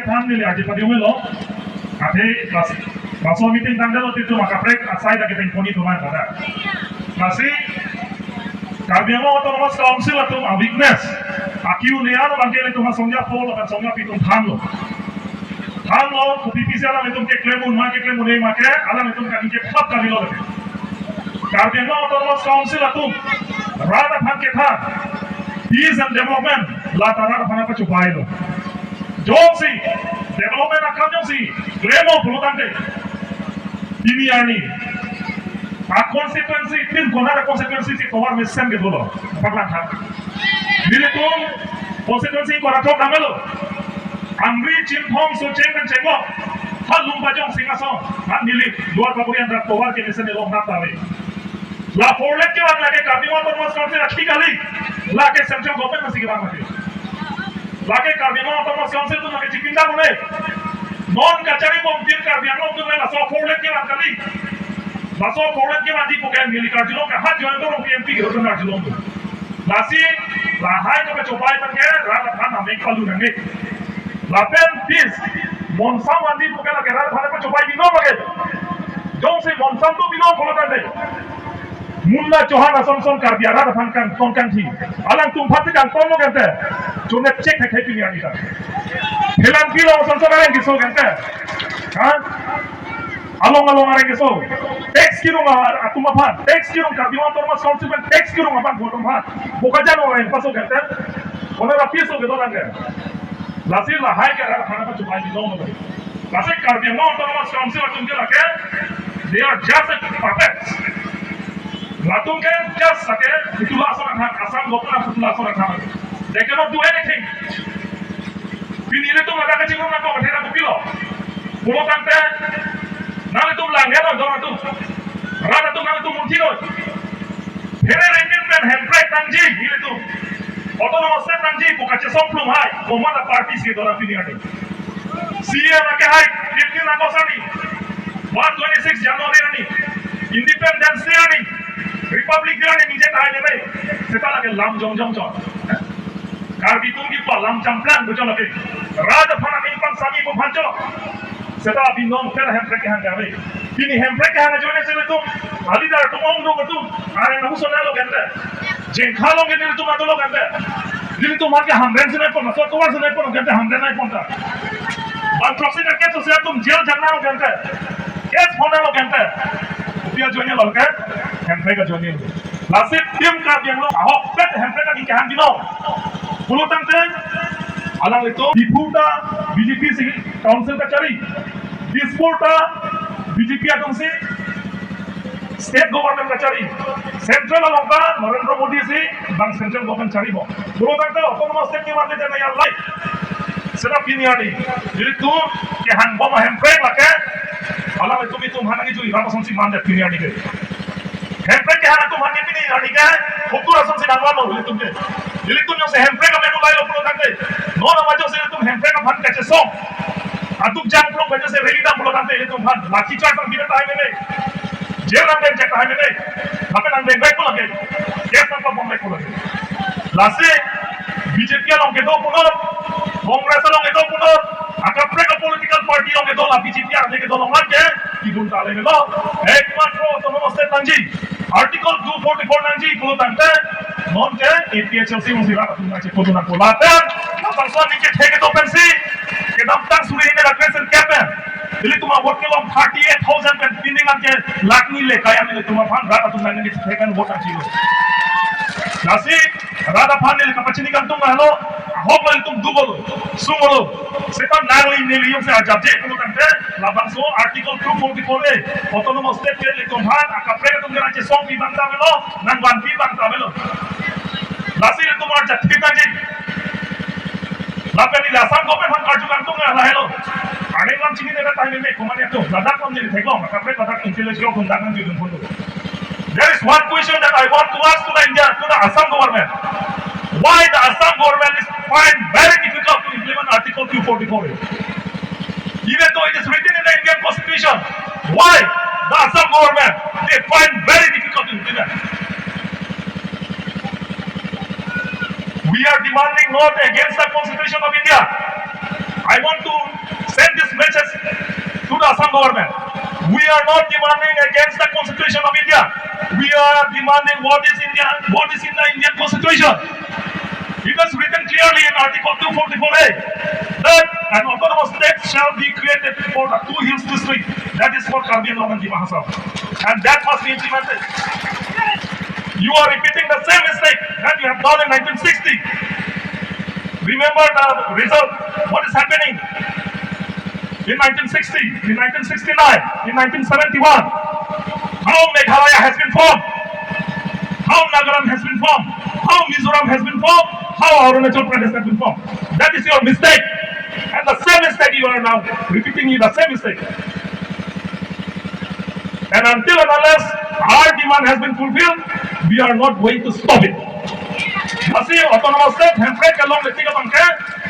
Aphan nili aji padi umelo. Ate baso meeting tanggal itu maka break asai dah kita imponi tu mana pada. Masih kami mau autonomous council itu weakness. Akiu liar bangkit itu masongnya pol atau masongnya pitung tham lo. Tham lo UPPC alam itu ke claim ini make alam itu kan ke khap kami lo. Kami mau autonomous council itu rada bangkit tham. Peace and development latara apa cupai lo. Jom si development akan jom si claim lo peluang deh. Ini ani. A consequency tin konar consequency si towar mesen ke dulu. Paglang ham. Dili tu consequency kora tok namelo. Amri chimpong so cheng dan chengbo. Halum bajong singasong. Han dili luar paburian dak towar ke mesen elong natawe. La forlet ke wang lage kabi mo autonomous council rakhi kali. Lage central government masih ke wang lage. Lage kabi mo autonomous council tu lage chipinda bune. Non kachari bom tin kabi ano tu la so forlet ke wang kali. Laso forlet ke wang di pokem mili karjilong ka hat join to PMP ke hoton karjilong tu. Lasi lahai to cobai panke rata than ame kalu nange. Lapen pis monsam andi pokem la rata than ko cobai bino lage. Jom se monsam tu bino kolo tande. Mulla Johan asonson kar biara da fan kan ton kan thi alang tum phat kan ton lo kante chune check hai pi ani ta helan kilo asonson aren kiso kante ha along aren kiso tax kiro atuma phat tax kiro kar biwan torma council tax kiro apan bottom phat boka jano aren paso kante ona ra piso ke dolange lasi la hai ke ra khana pa chupai di lo lasi kar biwan torma council atum ke lake they are just perfect. Latung ke just sake itulah asam lokal itulah asam. They cannot do anything. Ini itu ada kecil nak kau berhenti aku pilo. Pulau tante, nang itu langgar loh dong itu. Rata tu nang itu muncul loh. Hele rengin dan hempret tangji ini tu. Autonomous step tangji bukan cesok belum hai. Koma ada parti sih orang ini ada. CM nak hai, ini nak kau sani. 126 Januari ni. Independence Day ni. Republic Day ni nije tahu ni, setelah lagi lam jong jong. Karbi tunggi pa lam jamplan bukan lagi. Raja Aphan ni pun sami bu bhanjo. Setelah binong fer hemprek yang gawe. Ini hemprek yang joine sebe tu. Ali dar tu ong do tu. Are nahu sona lo kante. Jengkha lo kante tu mato lo kante. Jadi tu marke hamren se nahi pona. So towar se nahi pona kante hamren nahi pona. Ban proxy na ke to se tum jail janna lo kante. Kes phone lo kante. Dia joine lo kante. Hemprek ka joine. Lasip tim ka biang lo ahok pet hemprek ka dikehan dino. Pulau tante, alang itu diputa BJP sih council ka cari, dispurta BJP adong sih state government ka cari, central alongka Narendra Modi sih bang central government cari bo. Pulau tante, autonomous state ni mati jana yang lain, sedap ini ani. Jadi tu kehan bom hemprek lah ke, alang itu mana ni jui rapa sonsi mandat ini ani ke. Hemprek kehan tu mana ni ani ke, hukum sonsi nangwa lo itu ke. Jadi tu yang sehemprek kami mulai lo tante, nona macam saya tu hemprek kami kan kece song, atuk jang pro macam saya ready dah pulau tante itu kan, laki cak tak bila tahu ni, jail nampak cak tahu ni, apa nampak baik pula ke, kes nampak bom baik pula ke, lasi BJP orang kedo punor, Kongres orang kedo punor, agak mereka political party orang kedo lah BJP orang kedo orang lagi, kibun tale ni lo, ekmatro autonomous state nanji, article 244 nanji pulau tante. Non ke APHLC mesti rata tu macam kodo nak kolatan, nampak soal ni ke theke to pensi, ke daftar suri ini request kapan, jadi tu mah work kelom 38,000 pen pinning ke lakni le kaya ni tu mah pan rata tu nanti theke kan vote achieve. Nasi rata pan ni kapacini kan tu mah lo, hope mal tu double, sumolo, setan nangli ni liom se ajab je kalau tante, labang so article 244 autonomous state ke le kumhan, akapre tu kena je song bi bangta melo, nang wan bi bangta melo. Lasi itu mar jati tanji, lapen ini asam government han karju kantung lah hello. Ane lam cini deka tahu ni, kumanya tu, ladak lam jadi thegong, kapre ladak intelligence kau kundangan di dunia itu. There is one question that I want to ask to the India, to the Assam government. Why the Assam government is find very difficult to implement Article 244? Even though it is written in the Indian Constitution, why the Assam government they find very difficult to implement? We are demanding not against the Constitution of India. I want to Assam government. We are not demanding against the Constitution of India. We are demanding what is in the Indian Constitution. It is written clearly in Article 244A that an autonomous state shall be created for the two hills district, that is for Karbi Anglong and Dima Hassan, and that must be implemented. You are repeating the same mistake that you have done in 1960. Remember the result, what is happening in 1960, in 1969, in 1971, how Meghalaya has been formed, how Nagaland has been formed, how Mizoram has been formed, how Arunachal Pradesh has been formed. That is your mistake. And the same mistake you are now repeating the same mistake. And until and unless our demand has been fulfilled, we are not going to stop it. Masih autonomous state handbrake along the tiga bangke,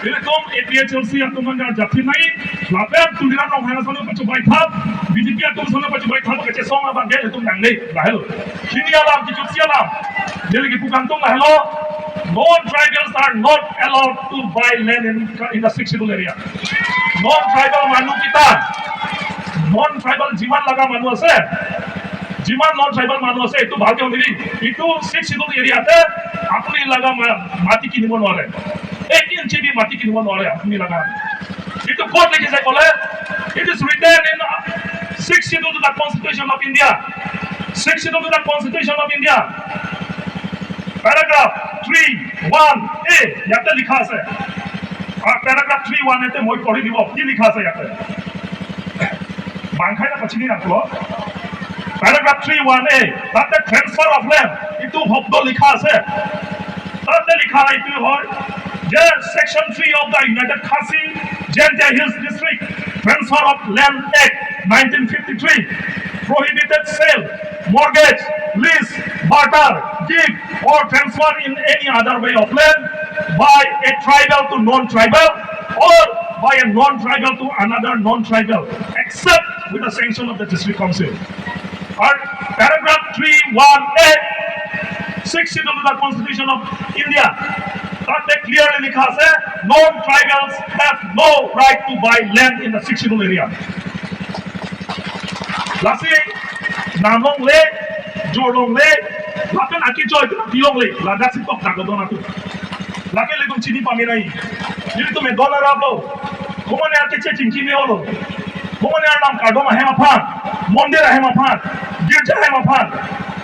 ilakum Aphlc atum manjar jati nai, lapar tuliran orang hanya selalu pacu baithap, BJP atum selalu pacu baithap kece song abang gel atum nangai lahel. Kini alam kicupsi alam, jadi kipukantung lahelo. Non-tribals are not allowed to buy land in the 6 schedule area. Non-tribal manu kita, non-tribal jiman laga manu ase, jiman non-tribal manu ase itu bhalke hondiri. Itu 6 schedule area te apni laga mati kini mon wale. 1 inch bhi mati kini mon wale apni laga. Itu court likhe se kole. It is written in 6 schedule to the Constitution of India. 6 schedule to the Constitution of India. Paragraph 3(1)(a) याते लिखा है और paragraph 3(1) एते মই পঢ়ি দিব কি লিখা আছে ইয়াতে বাংখাই না পছিনি রাখলো पैराग्राफ 3(1)(a) তাতে ট্রান্সফার অফ ল্যান্ড ইটো শব্দ লিখা আছে তাতে লিখা ইটো হয় যে section 3 of the United Khasi Jaintia Hills District Transfer of Land Act 1953 prohibited sale, mortgage, lease, barter, gift or transfer in any other way of land by a tribal to non-tribal or by a non-tribal to another non-tribal except with the sanction of the district council. Or paragraph 3(1)(a) 6 schedule to the Constitution of India that clearly likha ase non-tribals have no right to buy land in the 6 schedule area. Lasi namong le jorong le lapen aki joy tiong le lada sitok nagodona tu lake le tum chini pami nai ini tu me dollar abo komone ake che chinki me holo komone ar nam kadoma hema phan mondir hema phan girja hema phan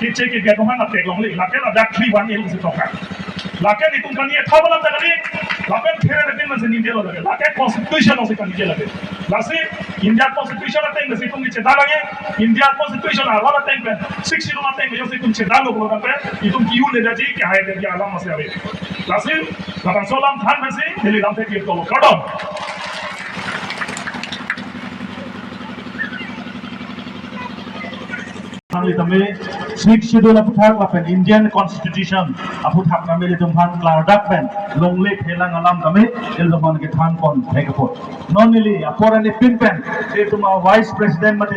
kiche ke gedoma na peglong le lake la dak 3(1) el sitok lake ni tum kani thabalam dagani lapen phere retin na sini delo lage lake constitution of kani je lage lasi India Constitution ateng na situng che dalange India Constitution arwana teng pe 6 na teng yo situng che dalo ko na pe itung kiu le daji ke haye de alam mase ave lasi lapan solam than mase dili lam te ki to kadom Angli tame 6 schedule aputhak lapen Indian Constitution aputhak namele tumhan kladak pen longle phelang alam tame el zaman ke than kon thekapot nonili aporane pin pen e tuma vice president mate